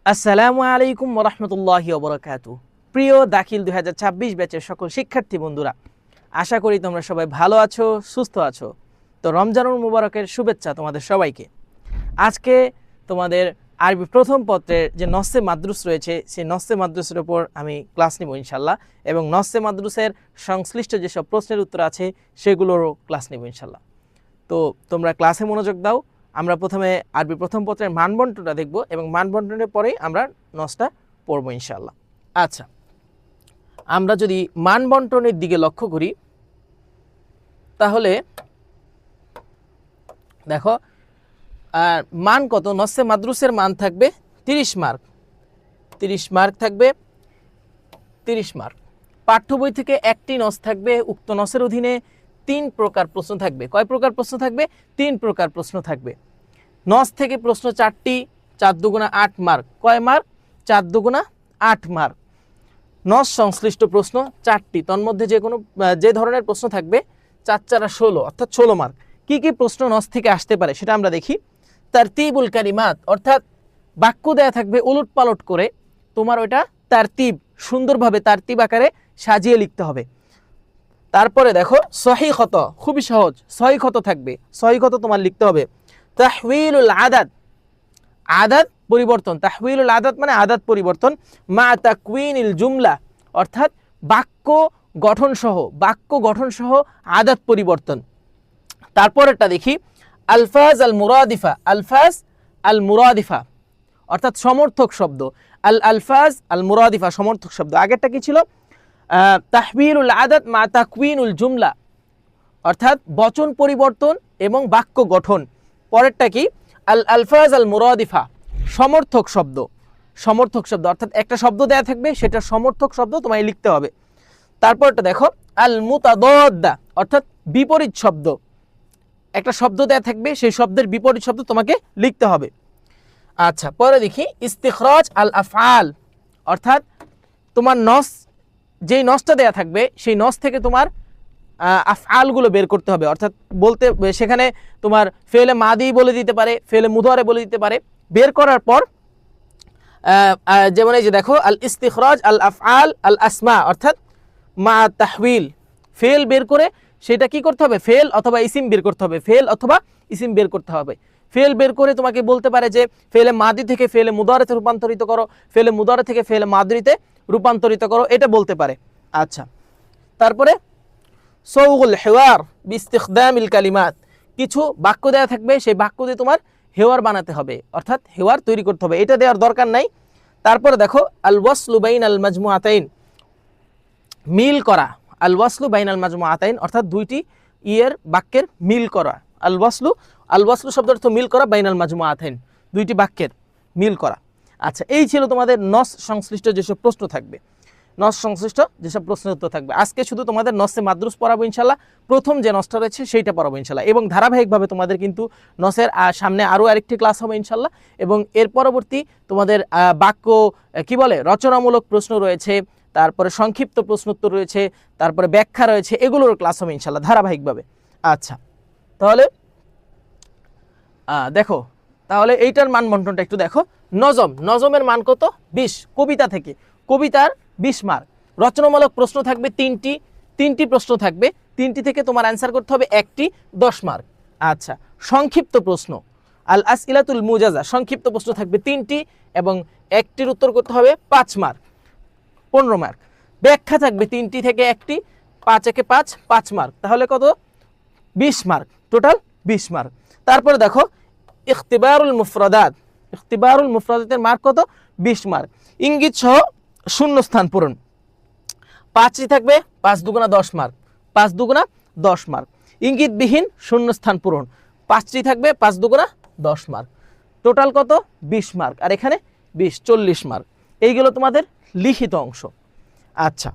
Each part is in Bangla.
আসসালামু আলাইকুম ওয়া রাহমাতুল্লাহি ওয়া বারাকাতুহু। প্রিয় দাখিল 2026 ব্যাচের সকল শিক্ষার্থী বন্ধুরা, আশা করি তোমরা সবাই ভালো আছো, সুস্থ আছো। তো রমজানুল মুবারকের শুভেচ্ছা তোমাদের সবাইকে। আজকে তোমাদের আরবি প্রথম পত্রের যে নসে মাদ্রুস রয়েছে, সেই নসে মাদ্রুসের উপর আমি ক্লাস নিব ইনশাল্লাহ, এবং নসে মাদ্রুসের সংশ্লিষ্ট যেসব প্রশ্নের উত্তর আছে সেগুলোরও ক্লাস নিব ইনশাল্লাহ। তো তোমরা ক্লাসে মনোযোগ দাও। আমরা প্রথমে আরবি প্রথম পত্রের মানবন্টনটা দেখব এবং মানবন্টনের পরেই আমরা নসটা পড়ব ইনশাআল্লাহ। আচ্ছা, আমরা যদি মানবন্টনের দিকে লক্ষ্য করি তাহলে দেখো মান কত, নসে মাদ্রুসের মান থাকবে 30 মার্ক। 30 মার্ক থাকবে, 30 মার্ক। পাঠ্য বই থেকে একটি নস থাকবে। উক্ত নসের অধীনে 3 প্রকার প্রশ্ন থাকবে। কয় প্রকার প্রশ্ন থাকবে? 3 প্রকার প্রশ্ন থাকবে। নস থেকে প্রশ্ন 4টি, 4 দুগুণা 8 মার্ক। কয় মার্ক? 4 দুগুণা 8 মার্ক। নস সংশ্লিষ্ট প্রশ্ন 4টি, তন্মধ্যে যে ধরনের প্রশ্ন থাকবে 4 4 16, অর্থাৎ 16 মার্ক। কি কি প্রশ্ন নস থেকে আসতে পারে সেটা আমরা দেখি। তারতিবুল কালিমাত, অর্থাৎ বাক্য দেয়া থাকবে উলট পালট করে, তোমার ওইটা তারতিব, সুন্দরভাবে তারতিব আকারে সাজিয়ে লিখতে হবে। তারপরে দেখো সহিহ খত, খুবই সহজ, সহিহ খত থাকবে, সহিহ খত তোমার লিখতে হবে। তাহউইলুল আদাদ, আদাদ পরিবর্তন, তাহউইলুল আদাদ মানে আদাদ পরিবর্তন, মা তাকউইনিল জুমলা, অর্থাৎ বাক্য গঠন সহ আদাদ পরিবর্তন। তারপরেরটা দেখি আলফাজ আল মুরাদিফা, আলফাজ আল মুরাদিফা অর্থাৎ সমর্থক শব্দ, আলফাজ আল মুরাদিফা সমর্থক শব্দ। আগেরটা কি ছিল? তাহউইলুল আদাদ মা তাকউইনুল জুমলা, অর্থাৎ বচন পরিবর্তন এবং বাক্য গঠন। পরেরটা কি? আলফাজ আল মুরাদিফা সমর্থক শব্দ, অর্থাৎ একটা শব্দ দেয়া থাকবে, সেটা সমর্থক শব্দ তোমায় লিখতে হবে। তারপরটা দেখো আল মুতাদাদ্দা, অর্থাৎ বিপরীত শব্দ, একটা শব্দ দেয়া থাকবে, সেই শব্দের বিপরীত শব্দ তোমাকে লিখতে হবে। আচ্ছা, পরে দেখি ইস্তিখরাজ আল আফআল, অর্থাৎ তোমার নস, যেই নসটা দেয়া থাকবে সেই নস থেকে তোমার আফআলগুলো বের করতে হবে। অর্থাৎ বলতে সেখানে তোমার ফেলে মাদি বলে দিতে পারে, ফেলে মুদারে বলে দিতে পারে। বের করার পর যেমন এই যে দেখো আল ইস্তিখরাজ আল আফআল আল আসমা, অর্থাৎ মা তাহউইল, ফেল বের করে সেটা কি করতে হবে? ফেল অথবা ইসিম বের করতে হবে, ফেল অথবা ইসিম বের করতে হবে। ফেল বের করে তোমাকে বলতে পারে যে ফেলে মাদি থেকে ফেলে মুদারেতে রূপান্তরিত করো, ফেলে মুদারে থেকে ফেলে মাদরিতে রূপান্তরিত করো, এটা বলতে পারে। আচ্ছা, তারপরে সৌগুল হেওয়ার বিস্তিখদামিল কালিমাত, কিছু বাক্য দেয়া থাকবে, সেই বাক্য দিয়ে তোমার হেওয়ার বানাতে হবে, অর্থাৎ হেওয়ার তৈরি করতে হবে, এটা দেওয়ার দরকার নাই। তারপরে দেখো আল ওয়াসলু বাইনাল মাজমুআতাইন, মিল করা, আল ওয়াসলু বাইনাল মাজমুআতাইন, অর্থাৎ দুইটি বাক্যের মিল করা। আল ওয়াসলু শব্দের অর্থ মিল করা, বাইনাল মাজমুআতাইন দুইটি বাক্যের মিল করা। আচ্ছা, এই ছিল তোমাদের নস সংশ্লিষ্ট যেসব প্রশ্ন থাকবে, নস সংশ্লিষ্ট যেসব প্রশ্নের উত্তর থাকবে। আজকে শুধু তোমাদের নসে মাদ্রুস পড়াবো ইনশাল্লাহ, প্রথম যে নসটা রয়েছে সেইটা পড়াবো ইনশাল্লাহ, এবং ধারাবাহিকভাবে তোমাদের কিন্তু নসের সামনে আরও আরেকটি ক্লাস হবে ইনশাল্লাহ, এবং এর পরবর্তী তোমাদের বাক্য কি বলে রচনামূলক প্রশ্ন রয়েছে, তারপরে সংক্ষিপ্ত প্রশ্নোত্তর রয়েছে, তারপরে ব্যাখ্যা রয়েছে, এগুলোর ক্লাস হবে ইনশাল্লাহ ধারাবাহিকভাবে। আচ্ছা, তাহলে দেখো, তাহলে এইটার মান বন্টনটা একটু দেখো। নজমের মান কত? 20। কবিতা থেকে, কবিতার 20 মার্ক। রচনামূলক প্রশ্ন থাকবে 3টি প্রশ্ন থাকবে, 3টি থেকে তোমার অ্যান্সার করতে হবে 1টি, 10 মার্ক। আচ্ছা, সংক্ষিপ্ত প্রশ্ন আল আসইলাতুল মুজাজা, সংক্ষিপ্ত প্রশ্ন থাকবে 3টি এবং 1টির উত্তর করতে হবে 5 মার্ক, 15 মার্ক। ব্যাখ্যা থাকবে 3টি থেকে 1টি, 5 একে 5 মার্ক, তাহলে কত? 20 মার্ক, টোটাল 20 মার্ক। তারপরে দেখো ইখতিবারুল মুফরাদাতের মার্ক কত? 20 মার্ক। ইঙ্গিত সহ শূন্যস্থান পূরণ 5টি থাকবে, 5 দুগুণা 10 মার্ক, 5 দুগুণা 10 মার্ক। ইঙ্গিতবিহীন শূন্যস্থান পূরণ 5টি থাকবে, 5 দুগুণা 10 মার্ক, টোটাল কত? 20 মার্ক। আর এখানে 20, 40 মার্ক। এইগুলো তোমাদের লিখিত অংশ। আচ্ছা,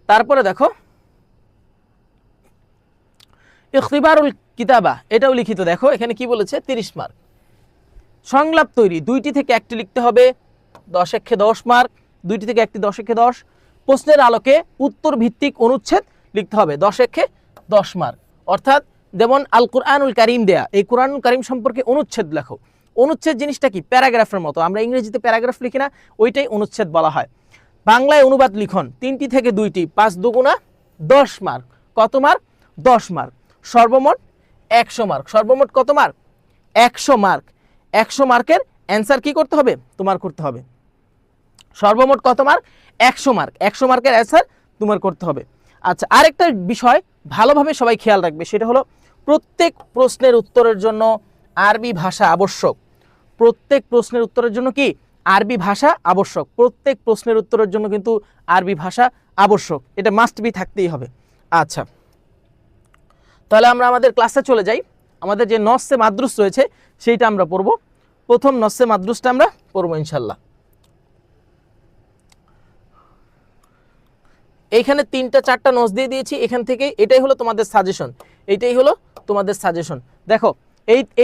তারপরে দেখো ইখতিবারুল কিতাবা, এটাও লিখিত। দেখো এখানে কি বলেছে? 30 মার্ক। সংলাপ তৈরি, 2টি থেকে 1টি লিখতে হবে, 10 একে 10 মার্ক, 2টি থেকে 1টি, 10 একে 10। প্রশ্নের আলোকে উত্তর ভিত্তিক অনুচ্ছেদ লিখতে হবে, 10 একে 10 মার্ক। অর্থাৎ যেমন আল কুরআনুল কারীম দেয়া, এই কুরআনুল কারীম সম্পর্কে অনুচ্ছেদ লেখো, অনুচ্ছেদ জিনিসটা কি? প্যারাগ্রাফের মতো, আমরা ইংরেজিতে প্যারাগ্রাফ লিখি না, ওইটাই অনুচ্ছেদ বলা হয়। বাংলায় অনুবাদ লিখন 3টি থেকে 2টি, 5 দুগুণা 10 মার্ক। কত মার্ক? 10 মার্ক। সর্বমোট 100 মার্ক। সর্বমোট কত মার্ক? 100 মার্ক। 100 মার্কের অ্যান্সার কি করতে হবে? তোমার করতে হবে। সর্বমোট কত মার্ক? 100 মার্ক। 100 মার্কের অ্যান্সার তোমার করতে হবে। আচ্ছা, আরেকটা বিষয় ভালোভাবে সবাই খেয়াল রাখবে, সেটা হলো প্রত্যেক প্রশ্নের উত্তরের জন্য আরবি ভাষা আবশ্যক। প্রত্যেক প্রশ্নের উত্তরের জন্য কি? আরবি ভাষা আবশ্যক। প্রত্যেক প্রশ্নের উত্তরের জন্য কিন্তু আরবি ভাষা আবশ্যক, এটা মাস্ট বি থাকতেই হবে। আচ্ছা, তাহলে আমরা আমাদের ক্লাসে চলে যাই। আমাদের যে নসে মাদ্রুস রয়েছে সেইটা আমরা পড়ব। প্রথম নসে মাদ্রুসটা আমরা পড়ব ইনশাল্লাহ। এইখানে 3টা 4টা নস দিয়ে দিয়েছি, এখান থেকে এটাই হলো তোমাদের সাজেশন, এইটাই হলো তোমাদের সাজেশন। দেখো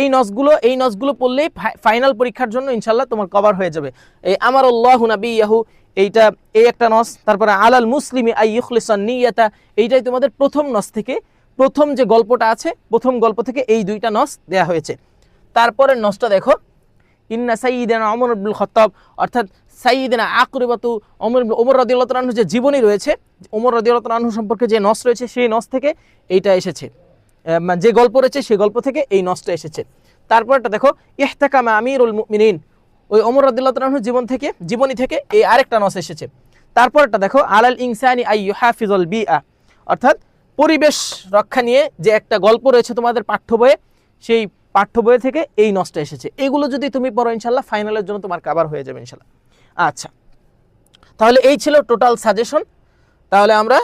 এই নসগুলো পড়লেই ফাইনাল পরীক্ষার জন্য ইনশাল্লাহ তোমার কভার হয়ে যাবে। এই আমার আল্লাহু নাবিয়াহু, এইটা এই একটা নস। তারপরে আলাল মুসলিমি আই ইখলিসান নিয়াতা, এইটাই তোমাদের প্রথম নস থেকে, প্রথম যে গল্পটা আছে প্রথম গল্প থেকে এই 2টা নস দেয়া হয়েছে। তারপরের নসটা দেখো, ইন্না সাইয়্যিদানা ওমর ইবনুল খাত্তাব, অর্থাৎ সাইয়্যিদানা আকরিবাতু ওমর রাদিয়াল্লাহু তাআলা আনহু যে জীবনী রয়েছে, ওমর রাদিয়াল্লাহু তাআলা আনহু সম্পর্কে যে নস রয়েছে সেই নস থেকে এইটা এসেছে, যে গল্প রয়েছে সেই গল্প থেকে এই নসটা এসেছে। তারপরটা দেখো, ইহতাকামা আমিরুল মুমিনিন, ওই ওমর রাদিয়াল্লাহু তাআলা আনহু জীবনী থেকে এই আরেকটা নস এসেছে। তারপরটা দেখো, আলাল ইনসানি আই ইউহাফিজুল বিআ, অর্থাৎ পরিবেশ রক্ষা নিয়ে যে একটা গল্প রয়েছে তোমাদের পাঠ্য বইয়ে, সেই পাঠ্য বই থেকে এই নসটা এসেছে। এগুলো যদি তুমি পড়ো ইনশাল্লাহ ফাইনালের জন্য তোমার কভার হয়ে যাবে ইনশাল্লাহ। আচ্ছা, তাহলে এই ছিল টোটাল সাজেশন। তাহলে আমরা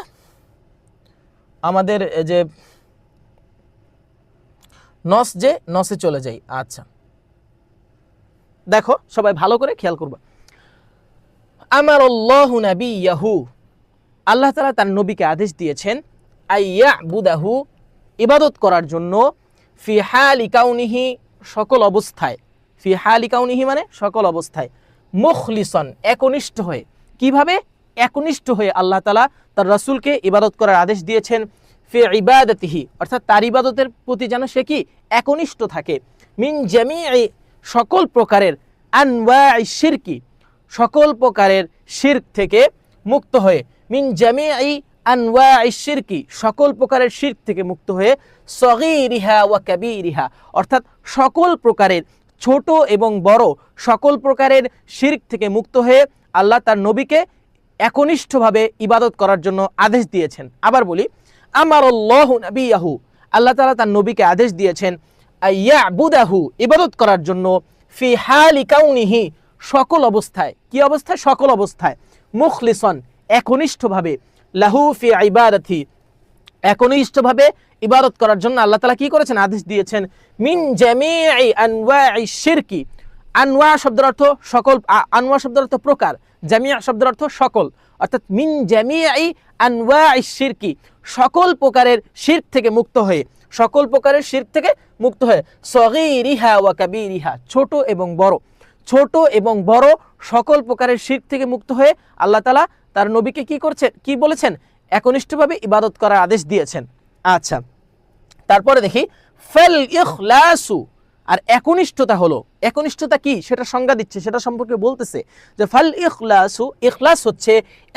আমাদের যে নসে চলে যাই। আচ্ছা, দেখো সবাই ভালো করে খেয়াল করবা। আমারাল্লাহু নাবিয়াহু, আল্লাহ তাআলা তার নবীকে আদেশ দিয়েছেন, আইয়াবুদাহু, ইবাদত করার জন্য, ফি হালি কাউনিহি, সকল অবস্থায়, ফি হালি কাউনিহি মানে সকল অবস্থায়, মুখলিসন, একনিষ্ঠ হয়ে। কিভাবে? একনিষ্ঠ হয়ে আল্লাহ তাআলা তার রাসূলকে ইবাদত করার আদেশ দিয়েছেন। ফি ইবাদাতিহি, অর্থাৎ তার ইবাদতের প্রতি যেন সে কি? একনিষ্ঠ থাকে। মিন জামিই, সকল প্রকারের, আনওয়াই শিরকি, সকল প্রকারের শিরক থেকে মুক্ত হয়ে, মিন জামিই আনওয়াই শিরকি, সকল প্রকারের শিরক থেকে মুক্ত হয়ে, সগীরিহা ওয়া কাবীরিহা, অর্থাৎ সকল প্রকারের ছোট এবং বড় সকল প্রকারের শিরক থেকে মুক্ত হয়ে আল্লাহ তার নবীকে একনিষ্ঠভাবে ইবাদত করার জন্য আদেশ দিয়েছেন। আবার বলি, আমারাল্লাহু নাবিয়াহু, আল্লাহ তাআলা তার নবীকে আদেশ দিয়েছেন, আইয়াবুদাহু, ইবাদত করার জন্য, ফি হালি কাউনিহি, সকল অবস্থায়। কি অবস্থায়? সকল অবস্থায়। মুখলিসন, একনিষ্ঠভাবে, লাহু ফি ইবাদাতি, একনিষ্ঠভাবে ইবাদত করার জন্য আল্লাহ তাআলা কি করেছেন? আদেশ দিয়েছেন। মিন জামিই আনওয়াই শিরকি, আনওয়া শব্দের অর্থ সকল, আনওয়া শব্দের অর্থ প্রকার, জামিয়া শব্দের অর্থ সকল, অর্থাৎ মিন জামিই আনওয়াই শিরকি, সকল প্রকারের শিরক থেকে মুক্ত হয়ে, সকল প্রকারের শিরক থেকে মুক্ত হয়ে, সগীরিহা ওয়া কাবীরিহা, ছোট এবং বড়, ছোট এবং বড় সকল প্রকারের শিরক থেকে মুক্ত হয়ে আল্লাহ তাআলা তার নবীকে কি করছেন? কি বলেছেন? একনিষ্ঠভাবে ইবাদত করার আদেশ দিয়েছেন। আচ্ছা, তারপরে দেখি, ফাল ইখলাসু, আর একনিষ্ঠতা হলো, একনিষ্ঠতা কি সেটা সংজ্ঞা দিচ্ছে, সেটা সম্পর্কে বলতেছে যে ফাল ইখলাসু, ইখলাস হচ্ছে,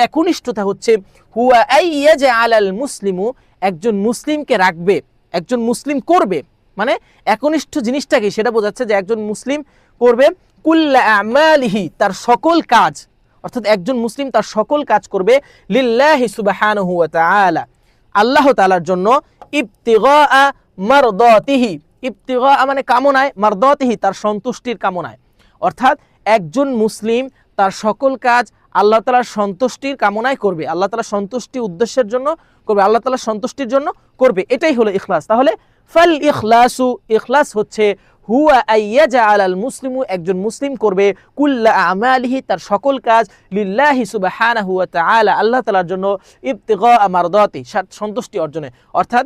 একনিষ্ঠতা হচ্ছে, হুয়া আইয়াজআলাল মুসলিমু, একজন মুসলিমকে রাখবে, একজন মুসলিম করবে, মানে একনিষ্ঠ জিনিসটা কি সেটা বোঝাচ্ছে যে একজন মুসলিম করবে, কুল্লা আমালিহি, তার সকল কাজ, অর্থাৎ একজন মুসলিম তার সকল কাজ করবে, লিল্লাহি সুবহানাহু ওয়া তাআলা, আল্লাহ তাআলার জন্য, ইবতিগা মারদাতিহি, ইবতিগা মানে কামনায়, মারদাতিহি তার সন্তুষ্টির কামনায়, অর্থাৎ একজন মুসলিম তার সকল কাজ আল্লাহ তাআলার সন্তুষ্টির কামনায় করবে, আল্লাহ তাআলার সন্তুষ্টি উদ্দেশ্যের জন্য করবে, আল্লাহ তাআলার সন্তুষ্টির জন্য করবে, এটাই হলো ইখলাস। তাহলে ফাল ইখলাসু, ইখলাস হচ্ছে হুয়া আইয়াজআলাল মুসলিমু, একজন মুসলিম করবে, কুল্লা আমালিহি, তার সকল কাজ, লিল্লাহি সুবহানাহু ওয়া তাআলা, আল্লাহ তাআলার জন্য, ইবতিগা মারদাতি, সন্তুষ্টি অর্জনে, অর্থাৎ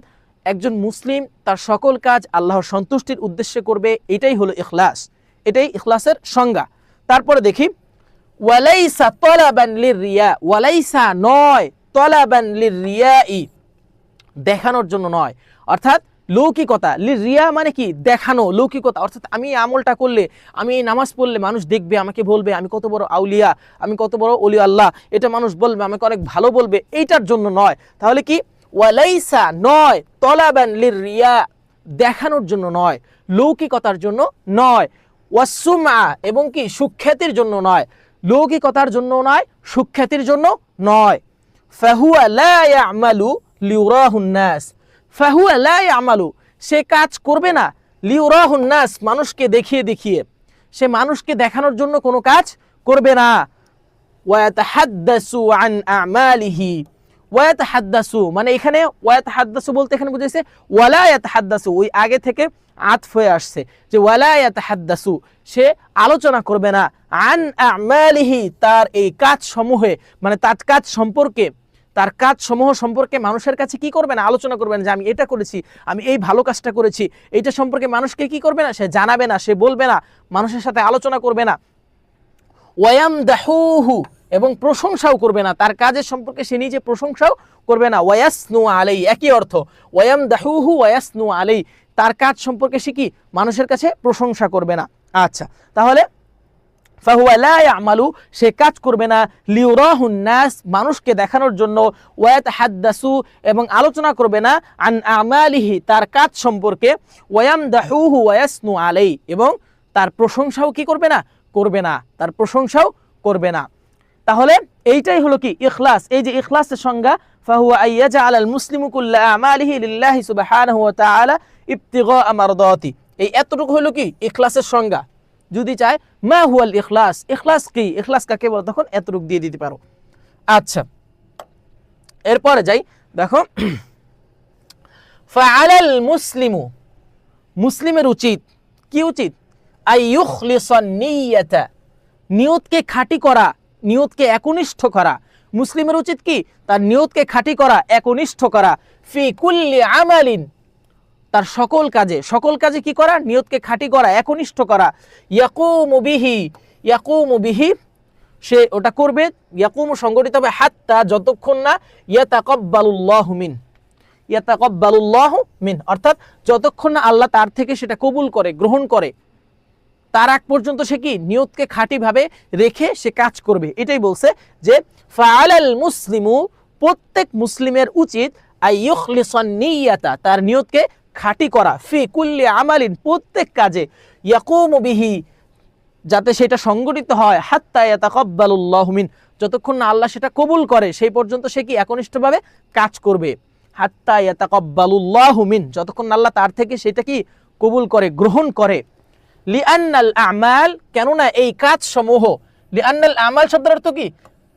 একজন মুসলিম তার সকল কাজ আল্লাহর সন্তুষ্টির উদ্দেশ্যে করবে, এটাই হলো ইখলাস, এটাই ইখলাসের সংজ্ঞা। তারপরে দেখি, ওয়ালাইসা তালাবান লিররিয়া, ওয়ালাইসা নয়, তালাবান লিররিয়াই, দেখানোর জন্য নয়, অর্থাৎ লৌকিকতা, রিয়া মানে কি দেখানো, লৌকিকতা অর্থাৎ আমি এই আমলটা করলে, আমি এই নামাজ পড়লে মানুষ দেখবে, আমাকে বলবে আমি কত বড় আউলিয়া, আমি কত বড় ওলি আল্লাহ, এটা মানুষ বলবে, আমাকে অনেক ভালো বলবে, এইটার জন্য নয়। তাহলে কি ওয়ালাইসা নয়, তলাবান লিরিয়া দেখানোর জন্য নয়, লৌকিকতার জন্য নয়, ওয়াসুমা এবং কি সুখ্যাতির জন্য নয়, লৌকিকতার জন্য নয়, সুখ্যাতির জন্য নয়। ফাহুয়া লা ইয়ামালু লিউরাহুন নাস, ফাহুয়া লা ইয়ামালু সে কাজ করবে না, লিউরাহুন নাস মানুষকে দেখিয়ে দেখিয়ে, সে মানুষকে দেখানোর জন্য কোনো কাজ করবে না। ওয়ায়াতাহাদ্দাসু আন আমালিহি, ওয়ায়াতাহাদ্দাসু মানে এখানে ওয়ায়াতাহাদ্দাসু বলতে এখানে বুঝাইছে ওয়ালা ইয়াতাহাদ্দাসু, ওই আগে থেকে আতফ হয়ে আসছে যে ওয়ালা ইয়াতাহাদ্দাসু সে আলোচনা করবে না, আন আমালিহি তার এই কাজ সমূহে, মানে তার কাজ সম্পর্কে, তার কাজ সমূহ সম্পর্কে মানুষের কাছে কি করবে না, আলোচনা করবে না যে আমি এটা করেছি, আমি এই ভালো কাজটা করেছি, এইটা সম্পর্কে মানুষকে কি করবে না, সে জানাবে না, সে বলবে না, মানুষের সাথে আলোচনা করবে না। ওয়ায়ামদাহুহু এবং প্রশংসাও করবে না, তার কাজের সম্পর্কে সে নিজে প্রশংসাও করবে না। ওয়ায়াসনু আলাই একই অর্থ, ওয়ায়ামদাহুহু ওয়ায়াসনু আলাই তার কাজ সম্পর্কে সে কি মানুষের কাছে প্রশংসা করবে না। আচ্ছা, তাহলে ফাহুয়া লা ইয়ামালু সে কাজ করবে না, লিউরাহুন নাস মানুষকে দেখানোর জন্য, ওয়ায়াতাহাদ্দাসু এবং আলোচনা করবে না, আন আমালিহি তার কাজ সম্পর্কে, ওয়ায়ামদাহুহু ওয়ায়াসনু আলাই এবং তার প্রশংসাও কি করবে না, করবে না, তার প্রশংসাও করবে না। তাহলে এইটাই হলো কি ইখলাস। এই যে ইখলাসের সংজ্ঞা, ফাহুয়া আইয়াজআল আল মুসলিমু কুল্লা আমালিহি লিল্লাহি সুবহানাহু ওয়া তাআলা ইবতিগা মারদাতি, এই এতটুকু হলো কি ইখলাসের সংজ্ঞা। যদি চায় মা হুয়াল ইখলাস, ইখলাস কি, ইখলাস কাকে বলে, তখন এতটুকু দিয়ে দিতে পারো। আচ্ছা, এরপরে যাই, দেখো ফাআলাল মুসলিমু মুসলিমের উচিত, কি উচিত, আইয়ুখলিসান নিয়াতা নিয়তকে খাঁটি করা, নিয়তকে একনিষ্ঠ করা। মুসলিমের উচিত কি, তার নিয়তকে খাঁটি করা, একনিষ্ঠ করা। ফি কুল্লি আমালিন তার সকল কাজে, সকল কাজে কি করা, নিয়তকে খাঁটি করা, একনিষ্ঠ করা। ইয়াকুমু বিহি, ইয়াকুমু বিহি সে ওটা করবে, ইয়াকুমু সংগঠিত হবে হাত্তা যতক্ষণ না ইয়াতাকাব্বালুল্লাহু মিন, ইয়াতাকাব্বালুল্লাহু মিন অর্থাৎ যতক্ষণ না আল্লাহ তার থেকে সেটা কবুল করে, গ্রহণ করে, তার আগ পর্যন্ত সে কি নিয়তকে খাঁটিভাবে রেখে সে কাজ করবে। এটাই বলছে যে ফাআলাল মুসলিমু প্রত্যেক মুসলিমের উচিত আইয়ুখলিসান নিয়াতা তার নিয়তকে খাঁটি করা, ফি কুল্লি আমালিন প্রত্যেক কাজে, ইয়াকুমু বিহি যাতে সেটা সংগঠিত হয়, হাত্তা ইয়াতাকাব্বালুল্লাহু মিন যতক্ষণ না আল্লাহ সেটা কবুল করে সেই পর্যন্ত সে কি একনিষ্ঠভাবে কাজ করবে। হাত্তা ইয়াতাকাব্বালুল্লাহু মিন যতক্ষণ আল্লাহ তার থেকে সেটা কি কবুল করে, গ্রহণ করে। লিআন্নাল আমাল কেননা এই কাজ সমূহ, লিআন্নাল আমাল শব্দের অর্থ কি,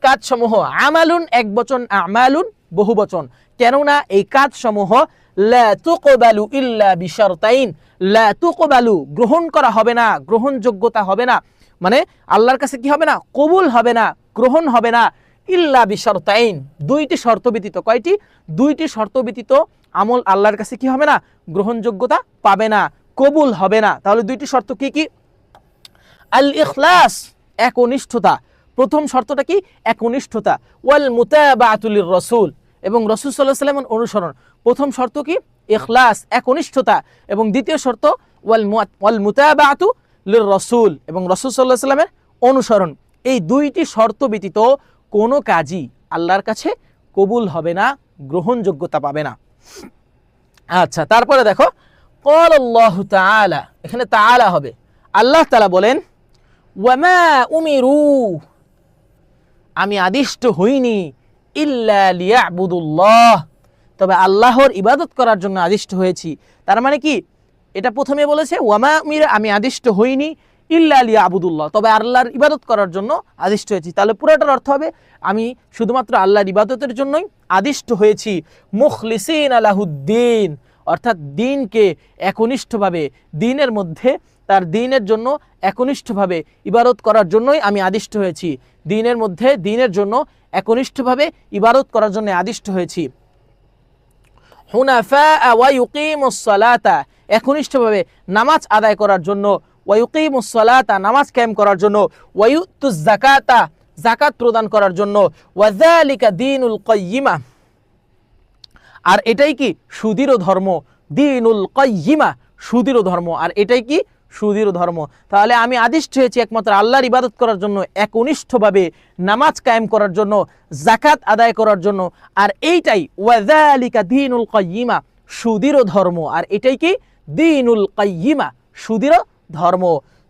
কাজ সমূহ, আমালুন এক বচন, আমালুন বহু বচন, কেননা এই কাজ সমূহ লা তুকবালু ইল্লা বিশারতাইন, লা তুকবালু গ্রহণ করা হবে না, গ্রহণযোগ্যতা হবে না, মানে আল্লাহর কাছে কি হবে না, কবুল হবে না, গ্রহণ হবে না, ইল্লা বিশারতাইন দুইটি শর্ত ব্যতীত। কয়টি, দুইটি শর্ত ব্যতীত আমল আল্লাহর কাছে কি হবে না, গ্রহণযোগ্যতা পাবে না, কবুল হবে না। তাহলে দুইটি শর্ত কি কি, আল ইখলাস একনিষ্ঠতা, প্রথম শর্তটা কি, একনিষ্ঠতা, ওয়াল মুতাবাআতু লির রাসূল এবং রাসূল সাল্লাল্লাহু আলাইহি ওয়াসাল্লামের অনুসরণ। প্রথম শর্ত কি, ইখলাস একনিষ্ঠতা, এবং দ্বিতীয় শর্ত ওয়াল মুতাবাআতু লির রাসূল এবং রাসূল সাল্লাল্লাহু আলাইহি ওয়াসাল্লামের অনুসরণ। এই দুইটি শর্ত ব্যতীত কোনো কাজই আল্লাহর কাছে কবুল হবে না, গ্রহণযোগ্যতা পাবে না। আচ্ছা, তারপরে দেখো ক্বালাল্লাহু তাআলা, এখানে তাআলা হবে, আল্লাহ তাআলা বলেন ওয়ামা উমিরু আমি আদিষ্ট হইনি, ইল্লা লিয়াবুদুল্লাহ তবে আল্লাহর ইবাদত করার জন্য আদিষ্ট হয়েছি। তার মানে কি, এটা প্রথমে বলেছে ওয়ামা উমির আমি আদিষ্ট হইনি, ইল্লা লিয়াবুদুল্লাহ তবে আল্লাহর ইবাদত করার জন্য আদিষ্ট হয়েছি। তাহলে পুরোটার অর্থ হবে আমি শুধুমাত্র আল্লাহর ইবাদতের জন্যই আদিষ্ট হয়েছি। মুখলিসিনা লাহুদ্দিন অর্থাৎ দিনকে একনিষ্ঠভাবে, দিনের মধ্যে তার দিনের জন্য একনিষ্ঠভাবে ইবাদত করার জন্যই আমি আদিষ্ট হয়েছি, দিনের মধ্যে দিনের জন্য একনিষ্ঠভাবে ইবাদত করার জন্য আদিষ্ট হয়েছি। হুনাফা ওয়া ইউকিমুস সালাতা একনিষ্ঠভাবে নামাজ আদায় করার জন্য, ওয়া ইউকিমুস সালাতা নামাজ কায়েম করার জন্য, ওয়া ইউতুজ যাকাতা যাকাত প্রদান করার জন্য, ওয়া যালিকা দীনুল কাইয়্যিমা আর এটাই কি সুদৃঢ় ধর্ম, দীনুল কাইয়িমা, সুদৃঢ় ধর্ম। আর এটাই কি? সুদৃঢ় ধর্ম। তাহলে আমি আদিষ্ট হয়েছি একমাত্র আল্লাহর ইবাদত করার জন্য, একনিষ্ঠভাবে নামাজ কায়েম করার জন্য, যাকাত আদায় করার জন্য। আর এইটাই ওয়াযালিকা দীনুল কাইয়িমা, সুদৃঢ় ধর্ম। আর এটাই কি? দীনুল কাইয়িমা, সুদৃঢ় ধর্ম।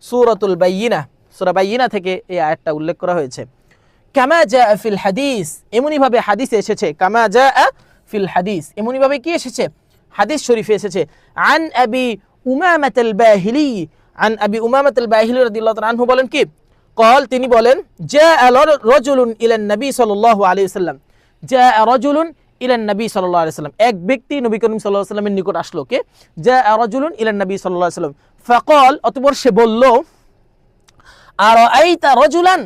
সূরাতুল বাইয়িনা, সূরা বাইয়িনা থেকে এই আয়াতটা উল্লেখ করা হয়েছে। কামা জাআ ফিল হাদিস, এমনি ভাবে হাদিসে এসেছে। কামা জাআ ফিল হাদিস, এমনি ভাবে কি এসেছে? হাদিস শরীফে এসেছে। আন আবি উমামাতুল বাহিলি, আন আবি উমামাতুল বাহিলি রাদিয়াল্লাহু তাআলা আনহু বলেন কি? قال, তিনি বলেন, জাআ রাজুলুন ইলান নবী সাল্লাল্লাহু আলাইহি ওয়াসাল্লাম, জাআ রাজুলুন ইলান নবী সাল্লাল্লাহু আলাইহি ওয়াসাল্লাম, এক ব্যক্তি নবী করিম সাল্লাল্লাহু আলাইহি ওয়াসাল্লামের নিকট আসলো। কে? জাআ রাজুলুন ইলান নবী সাল্লাল্লাহু আলাইহি ওয়াসাল্লাম, ফাকাল, অতঃপর সে বলল, আরাআইতা রাজুলান,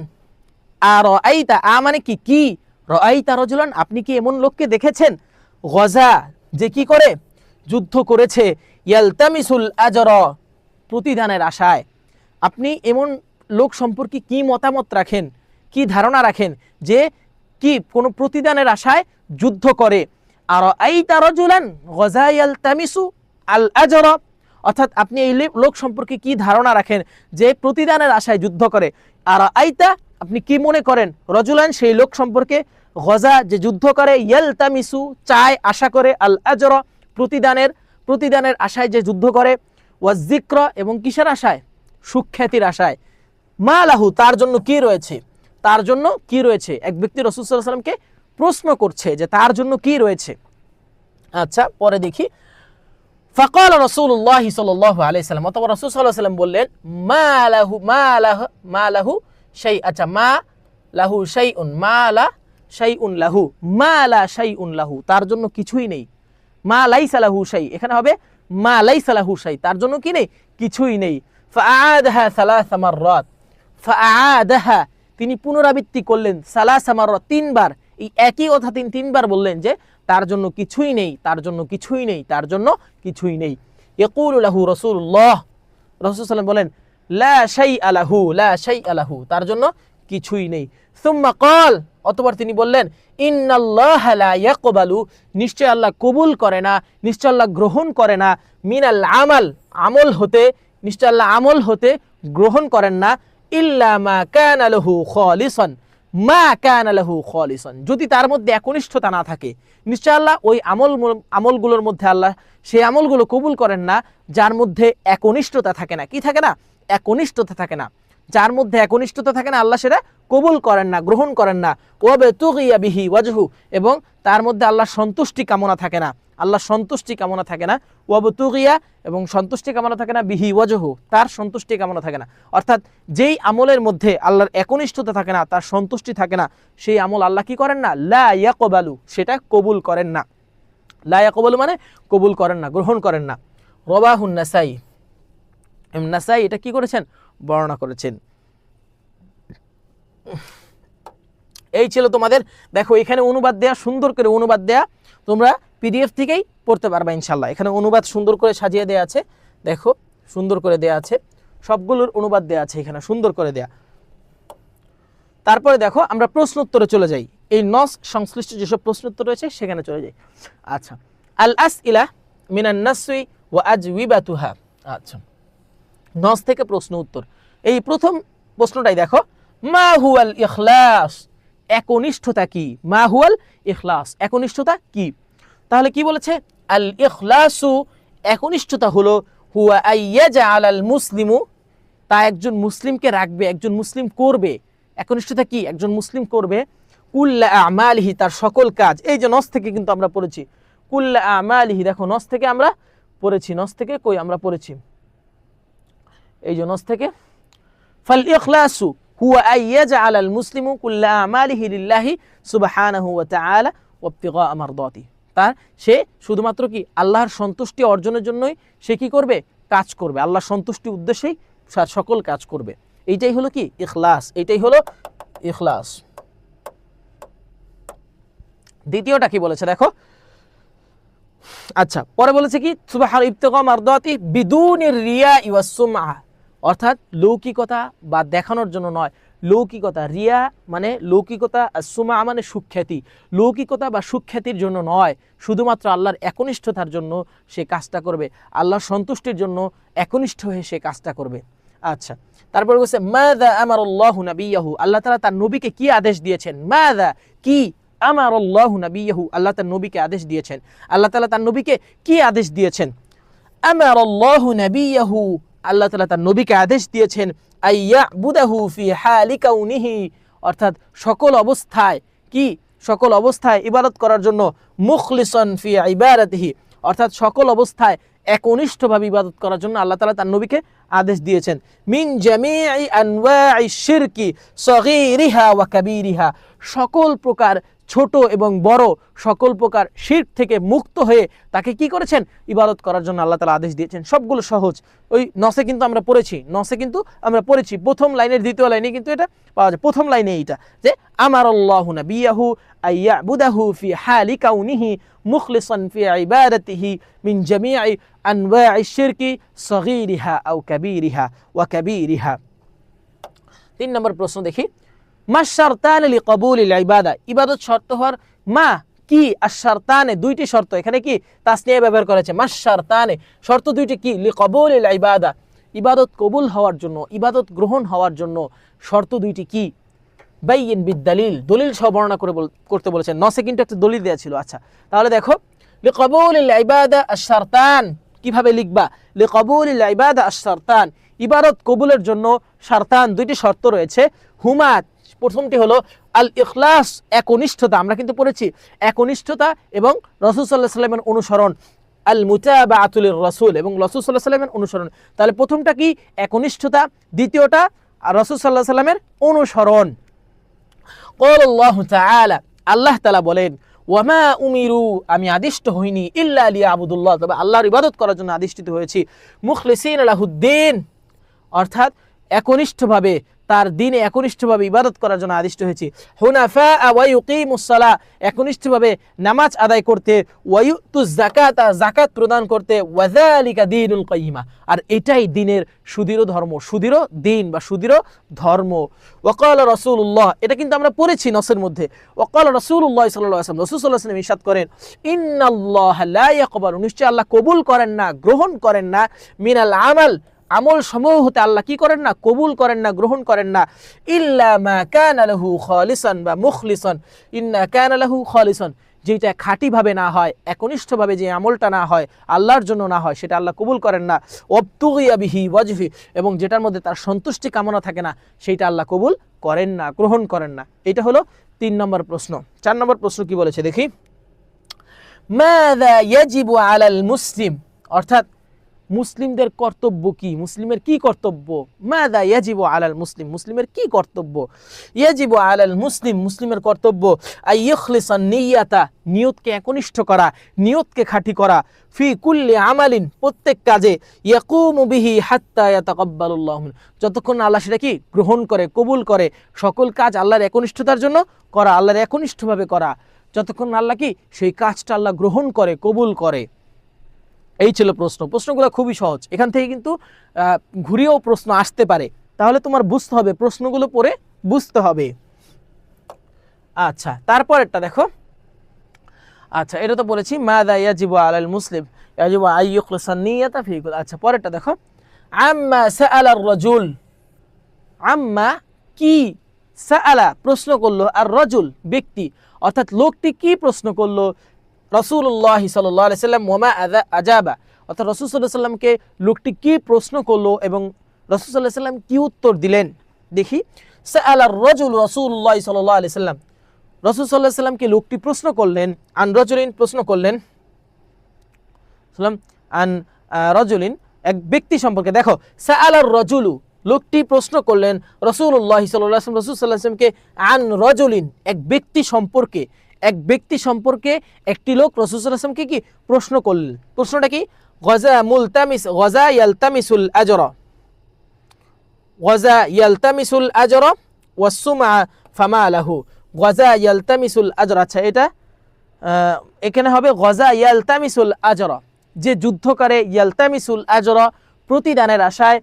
আরাআইতা, মানে কি? কি? রাআইতা রাজুলান, আপনি কি এমন লোককে দেখেছেন? গজা, যে কি করে? যুদ্ধ করেছে। ইয়ালতামিসুল আজরা, প্রতিদানের আশায়। আপনি এমন লোক সম্পর্কে কি মতামত রাখেন, কি ধারণা রাখেন যে কি কোনো প্রতিদানের আশায় যুদ্ধ করে? আরাআইতা রাজুলান গজা ইয়ালতামিসু আল আজরা, অর্থাৎ আপনি এই লোক সম্পর্কে কি ধারণা রাখেন যে প্রতিদানের আশায় যুদ্ধ করে? আরাআইতা, আপনি কি মনে করেন? রজুলান, সেই লোক সম্পর্কে, গজা, যে যুদ্ধ করে, ইয়ালতামিসু, চায়, আশা করে, আল আজরা, প্রতিদানের আশায় যে যুদ্ধ করে, ওয়াজিক্র, এবং কিসের আশায়? সুখ্যাতির আশায়। মা লাহু, তার জন্য কি রয়েছে? তার জন্য কি রয়েছে? এক ব্যক্তি রাসূল সাল্লাল্লাহু আলাইহি ওয়াসাল্লামকে প্রশ্ন করছে যে তার জন্য কি রয়েছে। আচ্ছা, পরে দেখি। ফাকাল রাসূলুল্লাহ সাল্লাল্লাহু আলাইহি ওয়াসাল্লাম, অতঃপর রাসূল সাল্লাল্লাহু আলাইহি ওয়াসাল্লাম বললেন, মা লাহু শাই, আচ্ছা, মা লাহু শাইউন, মা লা শাইউন লাহু, মা লা শাইউন লাহু, তার জন্য কিছুই নেই। মা লাইসা লাহু শাই, এখানে হবে মা লাইসা লাহু শাই, তার জন্য কি নেই? কিছুই নেই। ফাআদাহা সালাসা মাররাত, ফাআদাহা, তিনি পুনরাবৃত্তি করলেন, সালাসা মাররাত, তিনবার। এই একই কথা তিনি তিনবার বললেন যে তার জন্য কিছুই নেই, তার জন্য কিছুই নেই, তার জন্য কিছুই নেই। ইয়াকুলু লাহু রাসূলুল্লাহ, রাসূল সাল্লাল্লাহু আলাইহি ওয়াসাল্লাম বলেন, লা শাইআ লাহু, লা শাইআ লাহু, তার জন্য কিছুই নেই। সুম্মা ক্বাল, অতঃপর তিনি বললেন, ইন্নাল্লাহা লা ইয়াকবালু, নিশ্চয় আল্লাহ কবুল করে না, নিশ্চয় আল্লাহ গ্রহণ করে না, মিনাল আমাল, আমল হতে, নিশ্চয় আল্লাহ আমল হতে গ্রহণ করেন না, ইল্লা মা কানা লাহু খালিসান, মা কানা লাহু খালিসান, যদি তার মধ্যে একনিষ্ঠতা না থাকে। নিশ্চয় আল্লাহ ওই আমলগুলোর মধ্যে আল্লাহ সেই আমলগুলো কবুল করেন না যার মধ্যে একনিষ্ঠতা থাকে না। কি থাকে না? একনিষ্ঠতা থাকে না। যার মধ্যে একনিষ্ঠতা থাকে না আল্লাহ সেটা কবুল করেন না, গ্রহণ করেন না। ওয়াবতুগিয়া বিহি ওয়াজহু, এবং তার মধ্যে আল্লাহর সন্তুষ্টি কামনা থাকে না, আল্লাহর সন্তুষ্টি কামনা থাকে না। ওয়াবতুগিয়া, এবং সন্তুষ্টি কামনা থাকে না, বিহি ওয়াজহু, তার সন্তুষ্টি কামনা থাকে না। অর্থাৎ যেই আমলের মধ্যে আল্লাহর একনিষ্ঠতা থাকে না, তার সন্তুষ্টি থাকে না, সেই আমল আল্লাহ কি করেন না? লা ইয়াকবালু, সেটা কবুল করেন না। লা ইয়াকবালু মানে কবুল করেন না, গ্রহণ করেন না। রাওয়াহুন নাসাই, নাসাই এটা কি করেছেন? বর্ণনা করেছেন। এই ছিল তোমাদের, দেখো এখানে অনুবাদ দেয়া, সুন্দর করে অনুবাদ দেয়া, তোমরা পিডিএফ থেকেই পড়তে পারবা ইনশাল্লাহ। এখানে অনুবাদ সুন্দর করে সাজিয়ে দেয়া আছে, দেখো সুন্দর করে দেয়া আছে, সবগুলোর অনুবাদ দেয়া আছে এখানে, সুন্দর করে দেয়া। তারপরে দেখো আমরা প্রশ্ন উত্তরে চলে যাই, এই নস সংশ্লিষ্ট যেসব প্রশ্ন উত্তর রয়েছে সেখানে চলে যাই। আচ্ছা, আল আসইলা মিনান নাসই ওয়া আজওয়াবাতুহা। আচ্ছা, নস থেকে প্রশ্ন উত্তর। এই প্রথম প্রশ্নটাই দেখো, মা হুয়াল ইখলাস, একনিষ্ঠতা কি? মা হুয়াল ইখলাস, একনিষ্ঠতা কি? তাহলে কি বলেছে? আল ইখলাসু, একনিষ্ঠতা হলো, হুয়া আইয়াজআল আল মুসলিমু, তা একজন মুসলিমকে রাখবে, একজন মুসলিম করবে। একনিষ্ঠতা কি? একজন মুসলিম করবে কুল্লা আমালিহি, তার সকল কাজ। এই যে নস থেকে কিন্তু আমরা পড়েছি কুল্লা আমালিহি, দেখো নস থেকে আমরা পড়েছি, নস থেকে কই আমরা পড়েছি, এই যে নস থেকে, ফাল ইখলাসু হুয়া আইয়াজআল আল মুসলিমু কুল্লা আমালিহি লিল্লাহি সুবহানাহু ওয়া তাআলা ওয়াবতিগা মারদাতি, তার সে শুধুমাত্র কি আল্লাহর সন্তুষ্টি অর্জনের জন্যই সে কি করবে? কাজ করবে, আল্লাহর সন্তুষ্টি উদ্দেশ্যেই সকল কাজ করবে। এইটাই হলো কি? ইখলাস, এইটাই হলো ইখলাস। দ্বিতীয়টা কি বলেছে দেখো, আচ্ছা পরে বলেছে কি, সুবহান ইবতিগা মারদাতি বিদুনির রিয়া ওয়াস সুমআ, অর্থাৎ লৌকিকতা বা দেখানোর জন্য নয়, লৌকিকতা, রিয়া মানে লৌকিকতা, আর সুমা মানে সুখ্যাতি, লৌকিকতা বা সুখ্যাতির জন্য নয়, শুধুমাত্র আল্লাহর একনিষ্ঠতার জন্য সে কাজটা করবে, আল্লাহর সন্তুষ্টির জন্য একনিষ্ঠ হয়ে সে কাজটা করবে। আচ্ছা, তারপর বলছে মাযা আমারাল্লাহু নাবিয়াহু, আল্লাহ তাআলা তার নবীকে কি আদেশ দিয়েছেন, মাযা কি, আমারাল্লাহু নাবিয়াহু, আল্লাহ তার নবীকে আদেশ দিয়েছেন, আল্লাহ তাআলা তার নবীকে কি আদেশ দিয়েছেন, আমারাল্লাহু নাবিয়াহু, আল্লাহ তাআলা তার নবীকে আদেশ দিয়েছেন আইয়াবুদাহু ফি হালি কাউনিহি, অর্থাৎ সকল অবস্থায়, কি সকল অবস্থায় ইবাদত করার জন্য, মুখলিসান ফি ইবাদাতিহি, অর্থাৎ সকল অবস্থায় একনিষ্ঠভাবে ইবাদত করার জন্য আল্লাহ তাআলা তার নবীকে আদেশ দিয়েছেন। মিন জামিই আনওয়াই শিরকি সগীরিহা ওয়া কাবীরিহা, সকল প্রকার ছোট এবং বড় সকল প্রকার শিরক থেকে মুক্ত হয়ে তাকে কি করেছেন, ইবাদত করার জন্য আল্লাহ তাআলা আদেশ দিয়েছেন। সবগুলো সহজ, ওই নসে কিন্তু আমরা পড়েছি, প্রথম লাইনের দ্বিতীয় লাইনে কিন্তু এটা পাওয়া যায়, প্রথম লাইনে এইটা যে আমারাল্লাহু নাবিয়াহু আইয়াবুদাহু ফি হালি কাউনিহি মুখলিসান ফি ইবাদাতিহি মিন জামিই আনওয়াই শিরকি সগীরিহা আও কাবীরিহা ওয়া কাবীরিহা। 3 নম্বর প্রশ্ন দেখি, মা শারতান লিকবুলিল ইবাদা, ইবাদত শর্ত হওয়ার মা কি, আশ-শারতানে দুইটি শর্ত, এখানে কি তাসনিয়া ব্যবহার করেছে, মা শারতানে শর্ত দুইটি কি, লিকবুলিল ইবাদা, ইবাদত কবুল হওয়ার জন্য, ইবাদত গ্রহণ হওয়ার জন্য শর্ত দুইটি কি, বাইয়িন বিদ-দালিল, দলিল সহ বর্ণনা করতে বলেছেন, নসে কিন্তু একটা দলিল দেয়া ছিল। আচ্ছা, তাহলে দেখো লিকবুলিল ইবাদা আশ-শারতান, কিভাবে লিখবা, লিকবুলিল ইবাদা আশ-শারতান, ইবাদত কবুলের জন্য শারতান দুইটি শর্ত রয়েছে, হুমা, প্রথমটি হলো আল ইখলাস, একনিষ্ঠতা, আমরা কিন্তু পড়েছি একনিষ্ঠতা এবং রাসূল সাল্লাল্লাহু আলাইহি ওয়াসাল্লামের অনুসরণ, আল মুতাবাআতুল রাসূল এবং রাসূল সাল্লাল্লাহু আলাইহি ওয়াসাল্লামের অনুসরণ। তাহলে প্রথমটা কি, একনিষ্ঠতা, দ্বিতীয়টা রাসূল সাল্লাল্লাহু আলাইহি ওয়াসাল্লামের অনুসরণ। ক্বাল আল্লাহু তাআলা, আল্লাহ তাআলা বলেন, ওয়ামা উমিরু, আমি আদিষ্ট হইনি, ইল্লা লিয়াবুদুল্লাহ, তবে আল্লাহর ইবাদত করার জন্য আদিষ্ঠিত হয়েছি, মুখলিসিনা লাহুদ্দিন, অর্থাৎ একনিষ্ঠভাবে তার দিনে একনিষ্ঠভাবে ইবাদত করার জন্য আদিষ্ট হয়েছি, হুনাফা ওয়া ইউকিমুস সালাহ, একনিষ্ঠভাবে নামাজ আদায় করতে, ওয়া ইউতুজ যাকাতা, যাকাত প্রদান করতে, ওয়া যালিকা দীনুল কাইয়িমা, আর এটাই দিনের সুদৃঢ় ধর্ম, সুদৃঢ় দিন বা সুদৃঢ় ধর্ম। ওয়া ক্বালা রাসূলুল্লাহ, এটা কিন্তু আমরা পড়েছি নসের মধ্যে, ওয়া ক্বালা রাসূলুল্লাহ সাল্লাল্লাহু আলাইহি ওয়াসাল্লাম, রাসূল সাল্লাল্লাহু আলাইহি ওয়াসাল্লাম ইরশাদ করেন, ইন্নাল্লাহা লা ইয়াকবালু, নিশ্চয় আল্লাহ কবুল করেন না, গ্রহণ করেন না, মিনাল আমাল, আমল সমূহ হতে আল্লাহ কি করেন না, কবুল করেন না, গ্রহণ করেন না, ইল্লা মা কানা লাহু খালিসান বা মুখলিসান, ইন্না কানা লাহু খালিসান, যেটা খাঁটিভাবে না হয়, একনিষ্ঠভাবে যে আমলটা না হয়, আল্লাহর জন্য না হয়, সেটা আল্লাহ কবুল করেন না, ওয়াবতুগিয়া বিহি ওয়াজহি, এবং যেটার মধ্যে তার সন্তুষ্টি কামনা থাকে না, সেইটা আল্লাহ কবুল করেন না, গ্রহণ করেন না। এটা হলো 3 নম্বর প্রশ্ন। 4 নম্বর প্রশ্ন কি বলেছে দেখি, মাযা ইয়াজিবু আলাল মুসলিম, অর্থাৎ মুসলিমদের কর্তব্য কি, মুসলিমের কি কর্তব্য, মাযা ইয়াজিবু আলাল মুসলিম, মুসলিমের কি কর্তব্য, ইয়াজিবু আলাল মুসলিম, মুসলিমের কর্তব্য আইয়ুখলিসান নিয়াতা, নিয়তকে একনিষ্ঠ করা, নিয়তকে খাঁটি করা, ফি কুল্লি আমালিন, প্রত্যেক কাজে, ইয়াকুমু বিহি হাত্তা ইয়াতাকাব্বালুল্লাহু, যতক্ষণ আল্লাহ সেটা কি গ্রহণ করে, কবুল করে, সকল কাজ আল্লাহর একনিষ্ঠতার জন্য করা, আল্লাহর একনিষ্ঠভাবে করা, যতক্ষণ আল্লাহ কি সেই কাজটা আল্লাহ গ্রহণ করে, কবুল করে। এই ছিল প্রশ্ন, প্রশ্নগুলো খুবই সহজ, এখান থেকে কিন্তু ঘুরিয়েও প্রশ্ন আসতে পারে, তাহলে তোমার বুঝতে হবে, প্রশ্নগুলো পড়ে বুঝতে হবে। আচ্ছা, তারপরেরটা দেখো, আচ্ছা এটা তো বলেছি মাযা ইয়াজিবু আলাল মুসলিম, ইয়াজিবু আইয়ুখলিসান নিয়াতা ফি কুল। আচ্ছা পরেরটা দেখো, আম্মা সাআলা আর-রাজুল, আম্মা কি, সাআলা প্রশ্ন করলো, আর রাজুল ব্যক্তি, অর্থাৎ লোকটি কি প্রশ্ন করলো, রাসূলুল্লাহ সাল্লাল্লাহু আলাইহি সাল্লাম ওয়ামা আজাবা, অর্থাৎ রাসূল সাল্লাল্লাহু আলাইহি সাল্লামকে লোকটি কি প্রশ্ন করলো এবং রাসূল সাল্লাল্লাহু আলাইহি সাল্লাম কি উত্তর দিলেন। দেখি, সাআলা আর-রাজুল রাসূলুল্লাহ সাল্লাল্লাহু আলাইহি সাল্লাম, রাসূল সাল্লাল্লাহু আলাইহি সাল্লামকে লোকটি প্রশ্ন করলেন, আন রাজুলিন প্রশ্ন করলেন, সাল্লাম আন রাজুলিন এক ব্যক্তি সম্পর্কে। দেখো, সাআলা আর-রাজুলু লোকটি প্রশ্ন করলেন রাসূলুল্লাহ সাল্লাল্লাহু আলাইহি ওয়াসাল্লাম, রাসূল সাল্লাল্লাহু আলাইহি ওয়াসাল্লামকে, আন রাজুলিন এক ব্যক্তি সম্পর্কে, এক ব্যক্তি সম্পর্কে একটি লোক রাসূল সাল্লাল্লাহু আলাইহি ওয়াসাল্লামকে কি প্রশ্ন করলেন। প্রশ্নটা কি, গাজা ইয়ালতামিসুল আজরা, গাজা ইয়ালতামিসুল আজরা ওয়াস সুমআ ফামা লাহু, গাজা ইয়ালতামিসুল আজরা। আচ্ছা এটা এখানে হবে গাজা ইয়ালতামিসুল আজরা, যে যুদ্ধ করে, ইয়ালতামিসুল আজরা প্রতিদানের আশায়,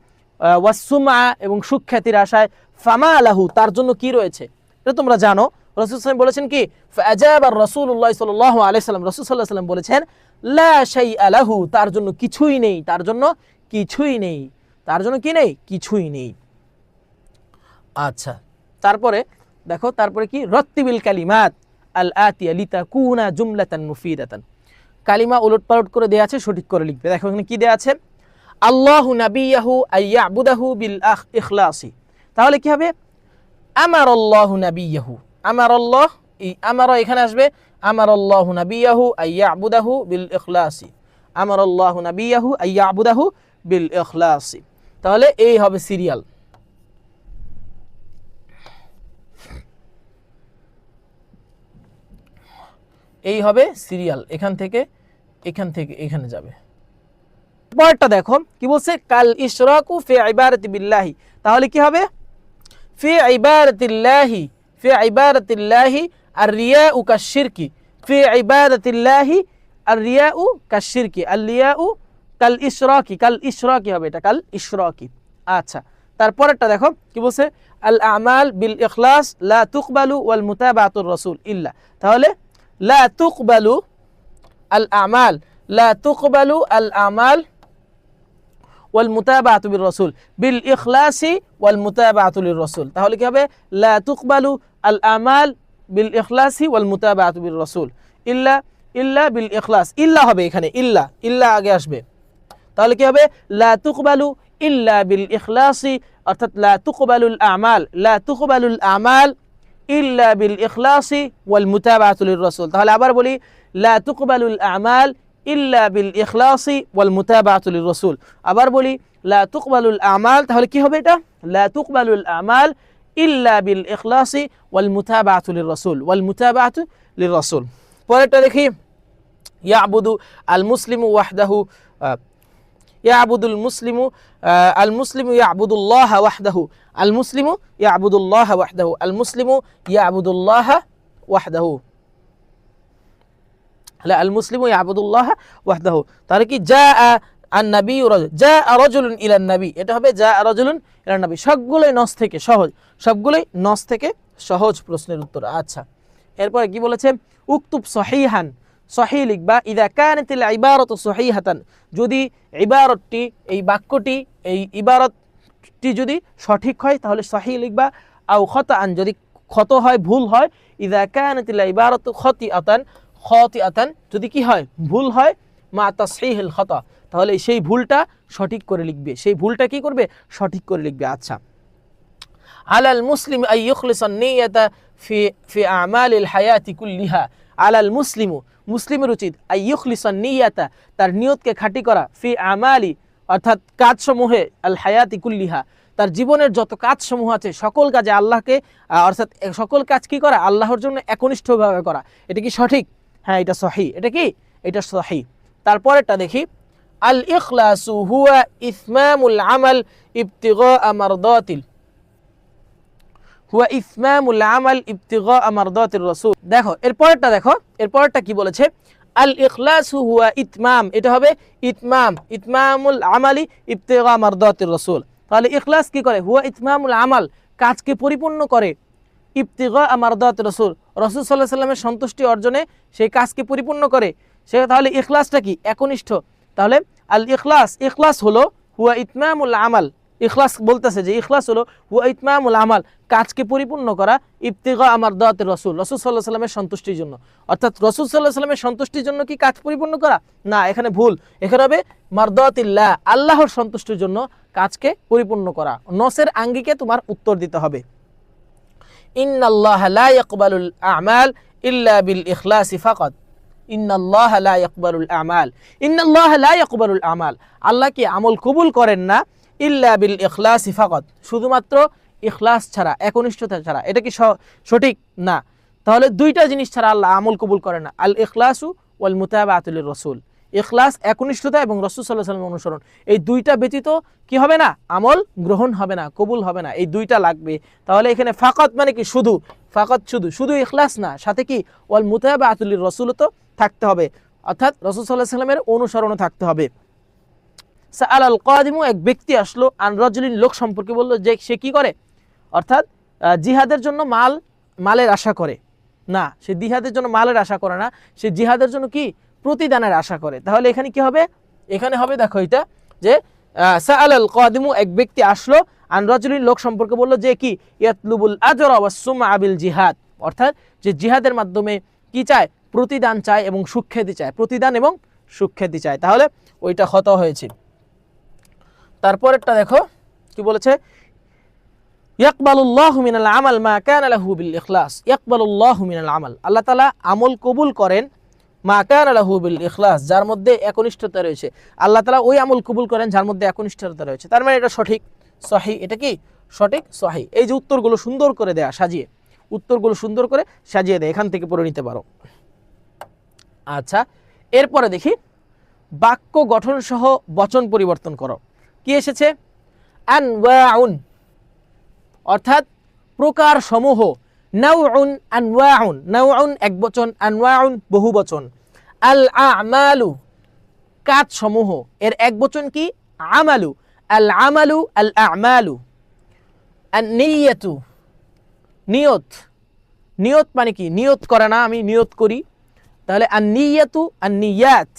ওয়াস সুমআ এবং সুখ্যাতির আশায়, ফামা লাহু, তার জন্য কি রয়েছে, এটা তোমরা জানো। রাসূল সাল্লাল্লাহু আলাইহি ওয়াসাল্লাম বলেছেন কি, ফাআজাবা রাসূলুল্লাহ সাল্লাল্লাহু আলাইহি ওয়াসাল্লাম, রাসূল সাল্লাল্লাহু আলাইহি ওয়াসাল্লাম বলেছেন লা শাইআ লাহু, তার জন্য কিছুই নেই, তার জন্য কিছুই নেই, তার জন্য কি নেই, কিছুই নেই। আচ্ছা, তারপরে দেখো, তারপরে কি, রত্তিবিল কালিমাত আল আতিয়া লিতাকুনা জুমলাতান মুফিদাতান, কালিমা উলটপালট করে দেয়া আছে, সঠিক করে লিখবে। দেখো এখানে কি দেয়া আছে, আল্লাহু নাবিয়াহু আইয়াবুদাহু বিল ইখলাসি, তাহলে কি হবে, আমারাল্লাহু নাবিয়াহু, আমারাল্লাহ, এই আমারা এখানে আসবে, আমারাল্লাহু নাবিয়াহু আইয়াবুদাহু বিল ইখলাসি, আমারাল্লাহু নাবিয়াহু আইয়াবুদাহু বিল ইখলাসি, তাহলে এই হবে সিরিয়াল। এই হবে সিরিয়াল, এখান থেকে এখানে যাবে। পরেরটা দেখো কি বলছে, কাল ইশরাকু ফি ইবারাতি বিল্লাহি, তাহলে কি হবে, ফি ইবারাতিল্লাহি, ফি ইবারাতিল্লাহি আর রিয়াউ কাশিরকি, ফি ইবারাতিল্লাহি আর রিয়াউ কাশিরকি, আল রিয়াউ কাল ইশরাকি, কাল ইশরাকি হবে, এটা কাল ইশরাকি। আচ্ছা, তারপরেরটা দেখো কি বলছে, আল আমাল বিল ইখলাস লা তুকবালু ওয়াল মুতাবাতুর রাসূল ইল্লা, তাহলে লা তুকবালু আল আমাল, লা তুকবালু আল আমাল ওয়াল মুতাবাআতু বির রাসূল বিল ইখলাসি ওয়াল মুতাবাআতু লির রাসূল, তাহলে কি হবে, লা তুকবালু আল আমাল বিল ইখলাসি ওয়াল মুতাবাআতু বির রাসূল ইল্লা, ইল্লা বিল ইখলাস, ইল্লা হবে এখানে, ইল্লা, ইল্লা আগে আসবে, তাহলে কি হবে, লা তুকবালু ইল্লা বিল ইখলাসি, অর্থাৎ লা তুকবালুল আমাল, লা তুকবালুল আমাল ইল্লা বিল ইখলাসি ওয়াল মুতাবাআতু লির রাসূল, তাহলে আবার বলি, লা তুকবালুল আমাল ইল্লা বিল ইখলাসি ওয়াল মুতাবাআতু লির রাসূল, আবার বলি, লা তুকবালুল আমাল, তাহলে কি হবে এটা, লা তুকবালুল আমাল ইল্লা বিল ইখলাসি ওয়াল মুতাবাআতু লির রাসূল, ওয়াল মুতাবাআতু লির রাসূল। পরেরটা দেখি, ইয়াবুদু আল মুসলিমু ওয়াহদাহু, ইয়াবুদুল মুসলিমু, আল মুসলিমু ইয়াবুদুল্লাহ ওয়াহদাহু, আল মুসলিমু ইয়াবুদুল্লাহ ওয়াহদাহু, আল মুসলিমু ইয়াবুদুল্লাহ ওয়াহদাহু, আল মুসলিমু ইয়াবুদুল্লাহ ওয়াহদাহু, তাহলে কি, জাআ আন নবী, জাআ রাজুলুন ইলান নবী, এটা হবে জাআ রাজুলুন ইলান নবী, সবগুলোই নস থেকে সহজ, সবগুলোই নস থেকে সহজ প্রশ্নের উত্তর। আচ্ছা, এরপরে কি বলেছে, উকতুব সহিহান, সহিহ লিখবা, ইযা কানাতিল ইবারাতু সহিহাতান, যদি ইবারতটি, এই বাক্যটি, এই ইবারতটি যদি সঠিক হয় তাহলে সহিহ লিখবা, আও খাতাআন, যদি খত হয়, ভুল হয়, ইযা কানাতিল ইবারাতু খাতিআতান, খাতিআতান, যদি কি হয়, ভুল হয়, মা তাসহিহিল খাতা, তাহলে সেই ভুলটা সঠিক করে লিখবে, সেই ভুলটা কি করবে, সঠিক করে লিখবে। আচ্ছা, আলাল মুসলিম আই ইখলিসান নিয়াতা ফি ফি আমালিল হায়াতি কুল্লিহা, আলাল মুসলিমু, মুসলিমের উচিত, আই ইখলিসান নিয়াতা, তার নিয়তকে খাঁটি করা, ফি আমালি, অর্থাৎ কাজসমূহে, আল হায়াতি কুল্লিহা, তার জীবনের যত কাজসমূহ আছে সকল কাজে আল্লাহকে, অর্থাৎ সকল কাজ কি করা, আল্লাহর জন্য একনিষ্ঠভাবে করা, এটা কি সঠিক, হ্যাঁ এটা সহিহ, এটা কি, এটা সহিহ। তারপরেরটা দেখি, আল ইখলাসু হুয়া ইতমামুল আমাল ইবতিগা মারদাতিল, হুয়া ইতমামুল আমাল ইবতিগা মারদাতির রাসূল, দেখো এরপরেরটা, দেখো এরপরেরটা কি বলেছে, আল ইখলাসু হুয়া ইতমাম, এটা হবে ইতমাম, ইতমামুল আমালি ইবতিগা মারদাতির রাসূল, তাহলে ইখলাস কি করে, হুয়া ইতমামুল আমাল, কাজকে পরিপূর্ণ করে, ইবতিগা মারদাতির রাসূল, রাসূল সাল্লাল্লাহু আলাইহি ওয়াসাল্লামের সন্তুষ্টি অর্জনে সেই কাজকে পরিপূর্ণ করে, সে তাহলে ইখলাসটা কি, একনিষ্ঠ, তাহলে আল ইখলাস, ইখলাস হলো হুয়া ইতমামুল আমাল, ইখলাস বলতেছে যে ইখলাস হলো হুয়া ইতমামুল আমাল, কাজকে পরিপূর্ণ করা, ইবতিগা মারদাতির রাসূল, রাসূল সাল্লাল্লাহু আলাইহি ওয়াসাল্লামের সন্তুষ্টির জন্য, অর্থাৎ রাসূল সাল্লাল্লাহু আলাইহি ওয়াসাল্লামের সন্তুষ্টির জন্য কি কাজ পরিপূর্ণ করা, না এখানে ভুল, এখানে হবে মারদাতিল্লাহ, আল্লাহর সন্তুষ্টির জন্য কাজকে পরিপূর্ণ করা, নসের আঙ্গিকে তোমার উত্তর দিতে হবে। ইন্নাল্লাহা লা ইয়াকবালুল আমাল ইল্লা বিল ইখলাসি ফাকাত, ইন্নাল্লাহা লা ইয়াকবালুল আমাল, ইন্নাল্লাহা লা ইয়াকবালুল আমাল, আল্লাহ কি আমল কবুল করেন না, ইল্লা বিল ইখলাসি ফাকাত, শুধুমাত্র ইখলাস ছাড়া, একনিষ্ঠতা ছাড়া, এটা কি সঠিক না, তাহলে দুইটা জিনিস ছাড়া আল্লাহ আমল কবুল করে না, আল ইখলাসু ওয়াল মুতাবাআতু লির রাসূল, ইখলাস একনিষ্ঠতা এবং রাসূল সাল্লাল্লাহু আলাইহি ওয়াসাল্লামের অনুসরণ, এই দুইটা ব্যতীত কি হবে না, আমল গ্রহণ হবে না, কবুল হবে না, এই দুইটা লাগবে। তাহলে এখানে ফাকাত মানে কি, শুধু, ফাকাত শুধু, শুধু ইখলাস না, সাথে কি ওয়াল মুতাবাআতু লির রাসূল তো থাকতে হবে, অর্থাৎ রাসূল সাল্লাল্লাহু আলাইহি ওয়াসাল্লামের অনুসরণও থাকতে হবে। সাআল আল কাদিমু, এক ব্যক্তি আসলো, আন রাজুলিন, লোক সম্পর্কে বললো যে সে কি করে, অর্থাৎ জিহাদের জন্য মালের আশা করে না, সে জিহাদের জন্য মালের আশা করে না, সে জিহাদের জন্য কি প্রতিদানের আশা করে। তাহলে এখানে কি হবে, এখানে হবে দেখো এটা যে সাআলাল কাদিমু, এক ব্যক্তি আসলো, আন রাজুলিন, লোক সম্পর্কে বললো যে কি ইয়াতলুবুল আজরা ওয়াস সুমআ বিল জিহাদ, অর্থাৎ যে জিহাদের মাধ্যমে কি চায়, প্রতিদান চায় এবং সুখ্যাতি চায়, প্রতিদান এবং সুখ্যাতি চায়। তাহলে ওইটা খতা হয়েছে। তারপরেরটা দেখো কি বলেছে, ইয়াকবালুল্লাহু মিনাল আমাল মা কানা লাহু বিল ইখলাস। ইয়াকবালুল্লাহু মিনাল আমাল, আল্লাহ তাআলা আমল কবুল করেন, মা কানা লাহু বিল ইখলাস, যার মধ্যে একনিষ্ঠতা রয়েছে। আল্লাহ তাআলা ওই আমল কবুল করেন যার মধ্যে একনিষ্ঠতা রয়েছে। তার মানে এটা সঠিক সহি, এটা কি সঠিক সহি। এই যে উত্তরগুলো সুন্দর করে দেয়া, সাজিয়ে, উত্তরগুলো সুন্দর করে সাজিয়ে দেয়, এখান থেকে পড়ে নিতে পারো। আচ্ছা, এরপরে দেখি বাক্য গঠন সহ বচন পরিবর্তন করো। কি এসেছে, আনওয়াউন, অর্থাৎ প্রকার সমূহ, নাউউন আনওয়াউন, নাউউন এক বচন, আনওয়াউন বহু বচন। আল আমালু কাজ সমূহ, এর এক বচন কি আমালু, আল আমালু আল আমালু। আন নিয়্যাতু নিয়ত, নিয়ত মানে কি নিয়ত করে না, আমি নিয়ত করি, তাহলে আন নিয়্যাতু আন নিয়াত।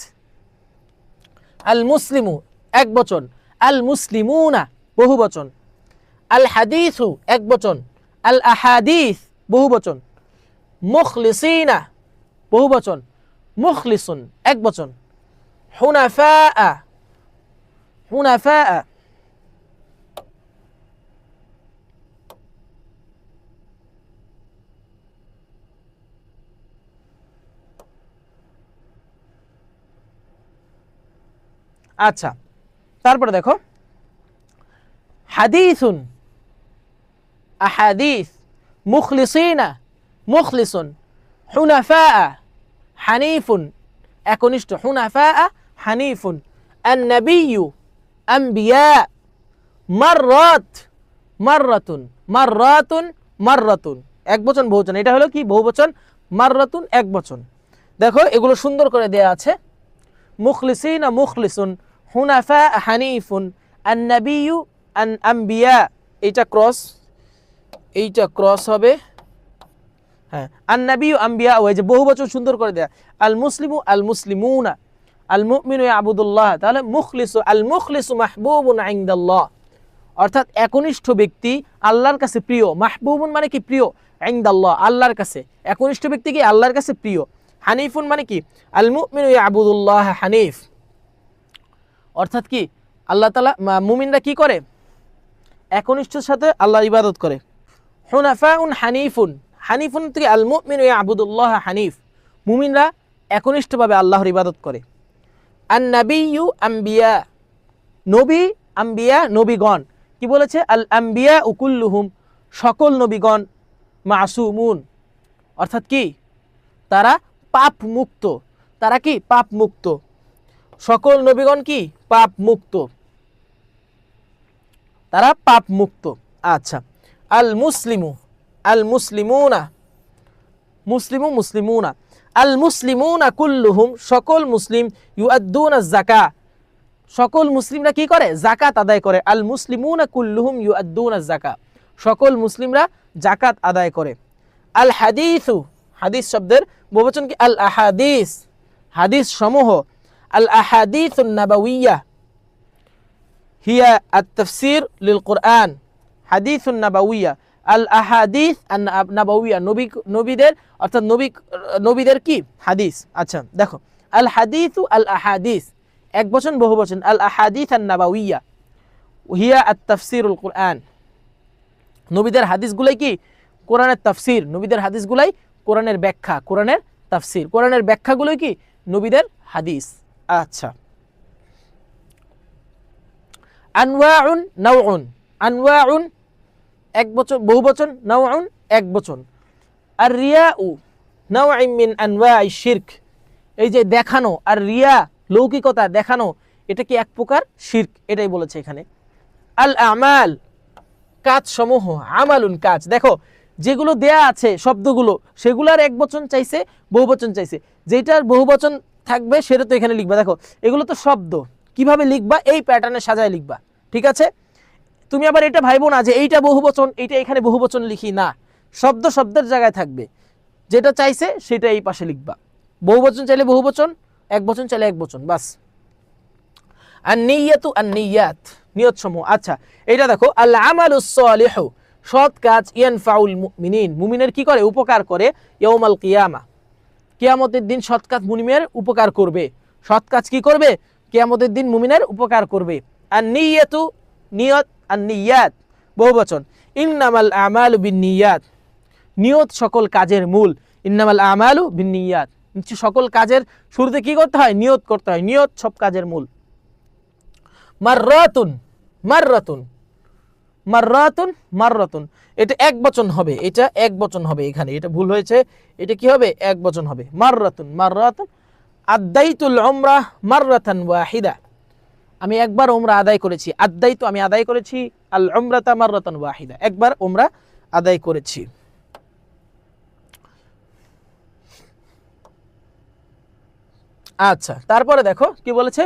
আল মুসলিমু এক বচন, আল মুসলিমুনা বহু বচন। আল হাদিসু এক বচন, আল আহাদিস বহু বচন। মুখলিসিনা বহু বচন, মুখলিসুন এক বচন। হুনাফা, হুনাফা। আচ্ছা, তারপরে দেখো হাদিসুন, আহাদিস। মুখলিসিনা, মুখলিসুন। হুনাফা, হানিফুন একনিষ্ঠ, হুনাফা হানিফুন। আন-নাবিয়্যু, আম্বিয়া। মাররাত, মাররাতুন, মাররাতুন, মাররাতুন এক বচন বহুবচন, এটা হলো কি বহুবচন, মাররাতুন এক বচন। দেখো এগুলো সুন্দর করে দেয়া আছে, মুখলিসিনা মুখলিসুন, হুনাফা হানিফুন, আন-নাবিয়্যু আন আম্বিয়া, এইটা ক্রস, এইটা ক্রস হবে, হ্যাঁ, আন-নাবিয়্যু আম্বিয়া, ওই যে বহুবচন সুন্দর করে দেয়া। আল মুসলিমু আল মুসলিমুনা, আল মুমিনু ইয়াবুদুল্লাহ, তাহলে মুখলিসু, আল মুখলিসু মাহবুবুন ইনদাল্লাহ, অর্থাৎ একনিষ্ঠ ব্যক্তি আল্লাহর কাছে প্রিয়। মাহবুবুন মানে কি প্রিয়, ইনদাল্লাহ আল্লাহর কাছে, একনিষ্ঠ ব্যক্তি কি আল্লাহর কাছে প্রিয়। হানিফুন মানে কি আল মুমিনু ইয়াবুদুল্লাহ হানিফ, অর্থাৎ কি আল্লাহ তাআলা মুমিনরা কি করে, একনিষ্ঠের সাথে আল্লাহর ইবাদত করে। হুনাফাউন হানিফুন, হানিফুন থেকে আল মুমিনু ইয়াবুদুল্লাহ হানিফ, মুমিনরা একনিষ্ঠভাবে আল্লাহর ইবাদত করে। আন নাবিয়্যু আম্বিয়া, নবী, আম্বিয়া নবীগণ, কি বলেছে আল আম্বিয়া কুল্লুহুম, সকল নবীগণ। মাসুমুন অর্থাৎ কি তারা পাপ মুক্ত, তারা কি পাপ মুক্ত, সকল নবীগণ কি পাপ মুক্ত, তারা পাপ মুক্ত। আচ্ছা, আল মুসলিমু, আল মুসলিমুনা, মুসলিমু মুসলিমুনা। আল মুসলিমুনা কুল্লুহুম, সকল মুসলিম। ইউআদ্দুনা যাকা, সকল মুসলিমরা কি করে যাকাত আদায় করে। আল মুসলিমুনা কুল্লুহুম ইউআদ্দুনা যাকা, সকল মুসলিমরা যাকাত আদায় করে। আল হাদিসু, হাদিস শব্দের বহুবচন কি আল আহাদিস, হাদিস সমূহ। আল আহাদিসুন নাবাউইয়া হিয়া আত-তাফসীর লিল কুরআন, হাদিসুন নাবাউইয়া। আল আহাদিস নাবাউইয়া, নবীদের অর্থাৎ নবীদের কি হাদিস। আচ্ছা দেখো, আল হাদিসু আল আহাদিস এক বচন বহু বচন। আল আহাদিস আন-নাবাউইয়া হিয়া আত-তাফসীরুল কুরআন, নবীদের হাদিসগুলাই কি কোরআনের তাফসীর, নবীদের হাদিসগুলাই কোরআনের ব্যাখ্যা, কোরআনের তাফসীর, কোরআনের ব্যাখ্যাগুলোই কি নবীদের হাদিস। আচ্ছা, আনওয়াউন নাউউন, আনওয়াউন এক বচন বহু বচন, নাউউন এক বচন। আর রিয়াউ নাউউম মিন আনওয়াইশ শিরক, এই যে দেখানো, আর রিয়া লৌকিকতা দেখানো, এটা কি এক প্রকার শিরক, এটাই বলেছে এখানে। আল আমাল কাজ সমূহ, আমালুন কাজ। দেখো যেগুলো দেয়া আছে শব্দগুলো, সেগুলোর এক বচন চাইছে, বহু বচন চাইছে, যেটার বহু বচন থাকবে সেটা তো এখানে লিখবা। দেখো এগুলো তো শব্দ, কিভাবে লিখবা এই প্যাটার্নে সাজায় লিখবা, ঠিক আছে। তুমি আবার এটা ভাইবো না যে এইটা বহুবচন, এইটা এখানে বহুবচন লিখি না, শব্দ শব্দের জায়গায় থাকবে, যেটা চাইছে সেটা এই পাশে লিখবা। বহুবচন চাইলে বহুবচন, একবচন চাইলে একবচন, বাস। আর নিয়াতু আর নিয়াত, নিয়ত সমূহ। আচ্ছা এটা দেখো, আল আমালুস সালিহু, সৎ কাজ, ইয়ানফাউল মুমিনিন, মুমিনের কি করে, উপকার করে, ইয়াউমাল কিয়ামা, কিয়ামতের দিন সৎ কাজ মুমিনের উপকার করবে। সৎ কাজ কি করবে, কিয়ামতের দিন মুমিনের উপকার করবে। আর নিয়াতু, নিয়ত, আর নিয়াত বহুবচন। ইন্নামাল আমালু বিন্নিয়াত, নিয়ত সকল কাজের মূল। ইন্নামাল আমালু বিন্নিয়াত, সকল কাজের শুরুতে কি করতে হয়, নিয়ত করতে হয়, নিয়ত সব কাজের মূল। মাররাতুন, মাররাতুন, মাররাতুন, মাররাতুন, এটা এক বচন হবে, এটা এক বচন হবে, এখানে এটা ভুল হয়েছে, এটা কি হবে, এক বচন হবে। মাররাতুন, মাররাতুন। আদাইতুল উমরাহ মাররাতান ওয়াহিদা, আমি একবার উমরা আদায় করেছি। আদাইতু, আমি আদায় করেছি। আল উমরাতা মাররাতান ওয়াহিদা, একবার উমরা আদায় করেছি। আচ্ছা তারপরে দেখো কি বলেছে,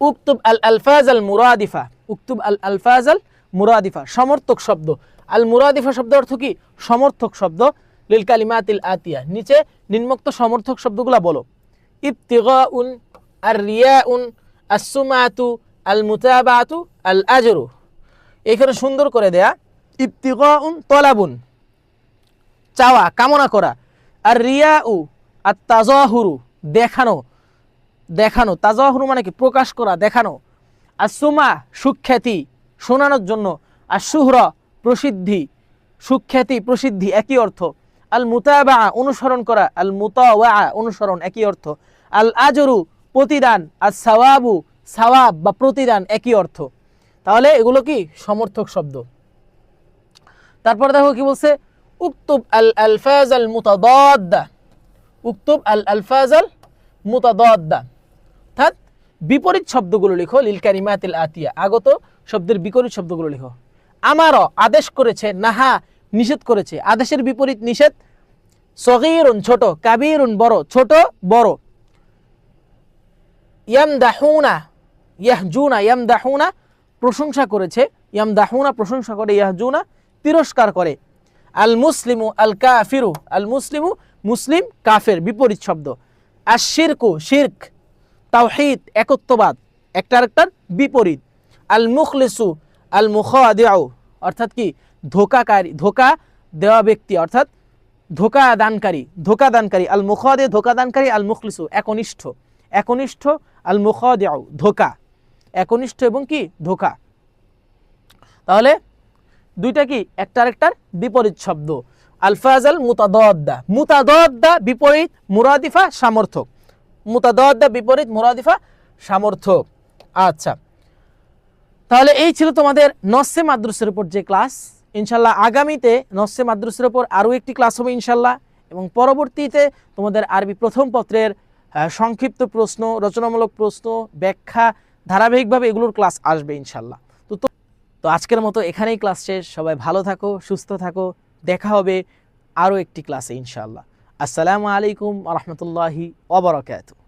উকতুব আল আলফাজ আল মুরাদিফা, উকতুব আল আলফাজ আল মুরাদিফা, সমর্থক শব্দ। আল মুরাদিফা শব্দ অর্থ কি, সমর্থক শব্দ। লিল কালিমাতিল আতিয়া, নিচে নিম্নোক্ত সমর্থক শব্দগুলো বলো। ইবতিগাউন, আর রিয়াউন, আসসুমাতু, আল মুতাবাতু, আল আজরু। এখানে সুন্দর করে দেয়া, ইবতিগাউন তলাবুন, চাওয়া, কামনা করা। আর রিয়াউ, আর তাজাহুরু, দেখানো, দেখানো, তাজাহুরু মানে কি, প্রকাশ করা, দেখানো। আর সুমা, সুখ্যাতি, শোনানোর জন্য। আর শুহরা, প্রসিদ্ধি, সুখ্যাতি প্রসিদ্ধি একই অর্থ। আল মুতাবা, অনুসরণ করা। আল মুতাওয়া, অনুসরণ একই অর্থ। আল আজরু, প্রতিদান। আর সাওয়াবু, সাওয়াব বা প্রতিদান একই অর্থ। তাহলে এগুলো কি সমর্থক শব্দ। তারপর দেখো কি বলছে, উকতুব আল আলফাজ আল মুতাদাদ্দা, উকতুব আল আলফাজ আল মুতাদাদ্দা, অর্থাৎ বিপরীত শব্দগুলো লিখো। লিল কালিমাতিল আতিয়া, আগত শব্দের বিপরীত শব্দগুলো লিখো। আমারও, আদেশ করেছে। নাহা, নিষেধ করেছে। আদেশের বিপরীত নিষেধ। সগীরুন, ছোট। কাবীরুন, বড়, ছোট বড়। ইয়ামদাহুনা, ইয়াহজুনা, ইয়ামদাহুনা প্রশংসা করেছে। ইয়ামদাহুনা প্রশংসা করে। ইয়াহজুনা তিরস্কার করে। আল মুসলিমু আল কাফিরু, আল মুসলিমু মুসলিম, কাফের বিপরীত শব্দ। আর শিরকু, শিরক, তাওহীদ একত্ববাদ, একটা আরেকটার বিপরীত। আল মুখলিসু আল মুখাদিউ, অর্থাৎ কি ধোকাকারী, ধোকা দেওয়া ব্যক্তি, অর্থাৎ ধোকা দানকারী, ধোকা দানকারী। আল মুখাদি, ধোকা দানকারী। আল মুখলিসু একনিষ্ঠ, একনিষ্ঠ। আল মুখাদিউ, ধোকা, একনিষ্ঠ এবং কি ধোকা। তাহলে দুইটা কি একটা আরেকটার বিপরীত শব্দ। আলফাজ আল মুতাদাদ্দা, মুতাদাদ্দা বিপরীত, মুরাদিফা সমর্থক। মুতাদাদ্দা বিপরীত, মুরাদিফা সমর্থক। আচ্ছা তাহলে এই ছিল তোমাদের নস্যে মাদ্রুসের উপর যে ক্লাস। ইনশাল্লাহ আগামীতে নস্যে মাদ্রুসের উপর আরও একটি ক্লাস হবে ইনশাল্লাহ, এবং পরবর্তীতে তোমাদের আরবি প্রথম পত্রের সংক্ষিপ্ত প্রশ্ন, রচনামূলক প্রশ্ন, ব্যাখ্যা ধারাবাহিকভাবে এগুলোর ক্লাস আসবে ইনশাল্লাহ। তো আজকের মতো এখানেই ক্লাস শেষ। সবাই ভালো থাকো, সুস্থ থাকো, দেখা হবে আরও একটি ক্লাসে ইনশাল্লাহ। আসসালামু আলাইকুম ওয়া রাহমাতুল্লাহি ওয়া বারাকাতুহু।